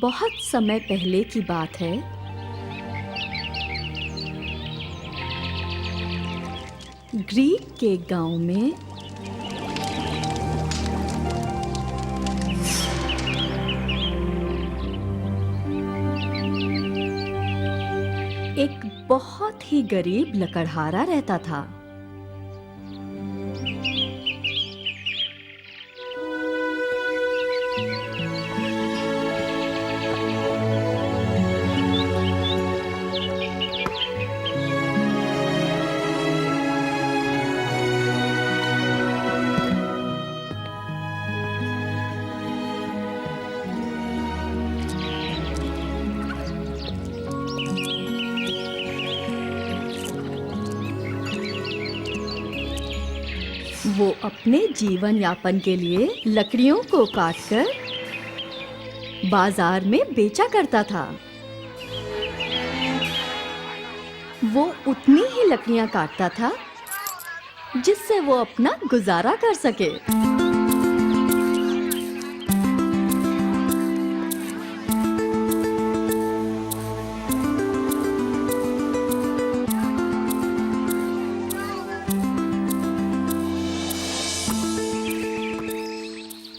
बहुत समय पहले की बात है। ग्रीक के गांव में एक बहुत ही गरीब लकड़हारा रहता था। वो अपने जीवन यापन के लिए लकड़ियों को काटकर बाजार में बेचा करता था। वो उतनी ही लकड़ियां काटता था जिससे वो अपना गुजारा कर सके।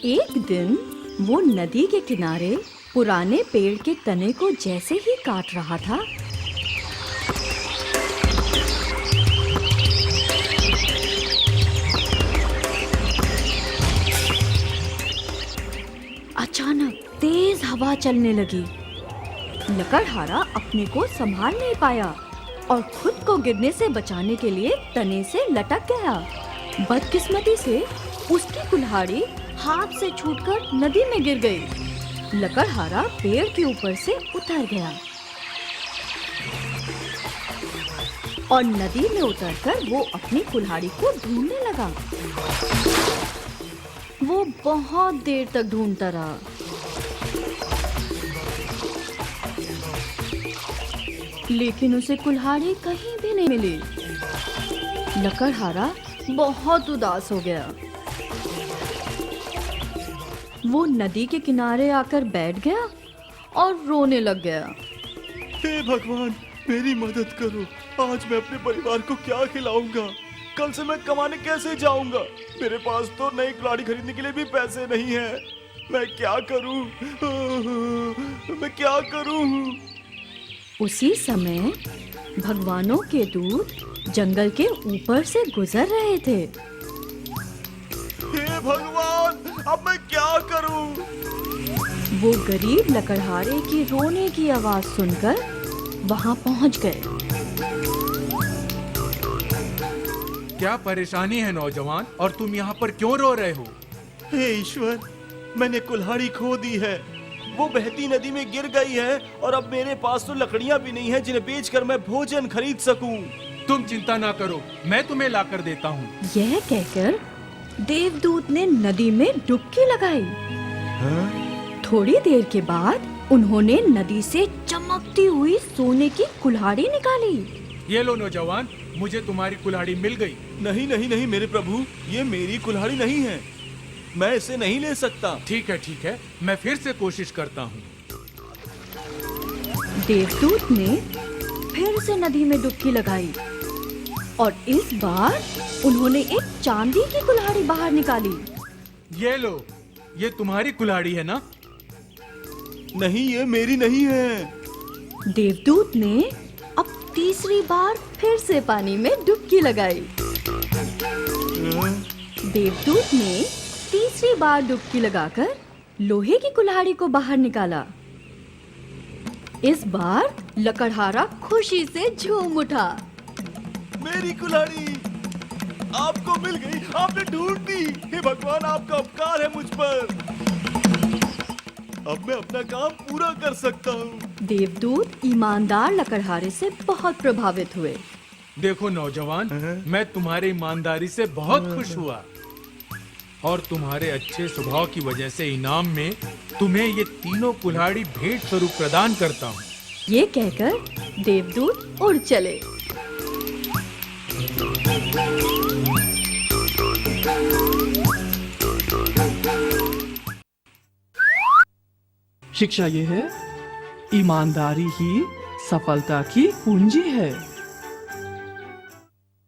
एक दिन वो नदी के किनारे पुराने पेड़ के तने को जैसे ही काट रहा था, अचानक तेज हवा चलने लगी। लकड़हारा अपने को संभाल नहीं पाया और खुद को गिरने से बचाने के लिए तने से लटक गया। बदकिस्मती से उसकी कुल्हाड़ी हाथ से छूटकर नदी में गिर गई। लकड़हारा पेड़ के ऊपर से उतर गया और नदी में उतरकर वो अपनी कुल्हाड़ी को ढूंढने लगा। वो बहुत देर तक ढूंढता रहा, लेकिन उसे कुल्हाड़ी कहीं भी नहीं मिली। लकड़हारा बहुत उदास हो गया। वो नदी के किनारे आकर बैठ गया और रोने लग गया। हे भगवान, मेरी मदद करो। आज मैं अपने परिवार को क्या खिलाऊंगा? कल से मैं कमाने कैसे जाऊंगा? मेरे पास तो नई कुल्हाड़ी खरीदने के लिए भी पैसे नहीं हैं। मैं क्या करूं? मैं क्या करूं? उसी समय भगवानों के दूत जंगल के ऊपर से गुजर रहे थे। हे भगवान, अब मैं क्या करूं? वो गरीब लकड़हारे की रोने की आवाज सुनकर वहां पहुंच गए। क्या परेशानी है नौजवान, और तुम यहाँ पर क्यों रो रहे हो? हे ईश्वर, मैंने कुल्हाड़ी खो दी है। वो बहती नदी में गिर गई है और अब मेरे पास तो लकड़ियाँ भी नहीं है जिन्हें बेचकर मैं भोजन खरीद सकूं। तुम चिंता ना करो, मैं तुम्हें लाकर देता हूँ। यह कहकर देवदूत ने नदी में डुबकी लगाई। थोड़ी देर के बाद उन्होंने नदी से चमकती हुई सोने की कुल्हाड़ी निकाली। ये लो नौजवान, मुझे तुम्हारी कुल्हाड़ी मिल गई। नहीं नहीं नहीं मेरे प्रभु, ये मेरी कुल्हाड़ी नहीं है। मैं इसे नहीं ले सकता। ठीक है, मैं फिर से कोशिश करता हूँ। देवदूत ने फिर से नदी में डुबकी लगाई और इस बार उन्होंने एक चांदी की कुल्हाड़ी बाहर निकाली। ये लो, ये तुम्हारी कुल्हाड़ी है ना? नहीं, ये मेरी नहीं है। देवदूत ने अब तीसरी बार फिर से पानी में डुबकी लगाई। देवदूत ने तीसरी बार डुबकी लगाकर लोहे की कुल्हाड़ी को बाहर निकाला। इस बार लकड़हारा खुशी से झूम उठा। मेरी कुल्हाड़ी आपको मिल गई, आपने ढूंढ दी। हे भगवान, आपका उपकार है मुझ पर। अब मैं अपना काम पूरा कर सकता हूँ। देवदूत ईमानदार लकड़हारे से बहुत प्रभावित हुए। देखो नौजवान, मैं तुम्हारी ईमानदारी से बहुत खुश हुआ और तुम्हारे अच्छे स्वभाव की वजह से इनाम में तुम्हें ये तीनों कुल्हाड़ी भेंट स्वरूप प्रदान करता हूँ। ये कहकर देवदूत उड़ चले। शिक्षा ये है, ईमानदारी ही सफलता की कुंजी है।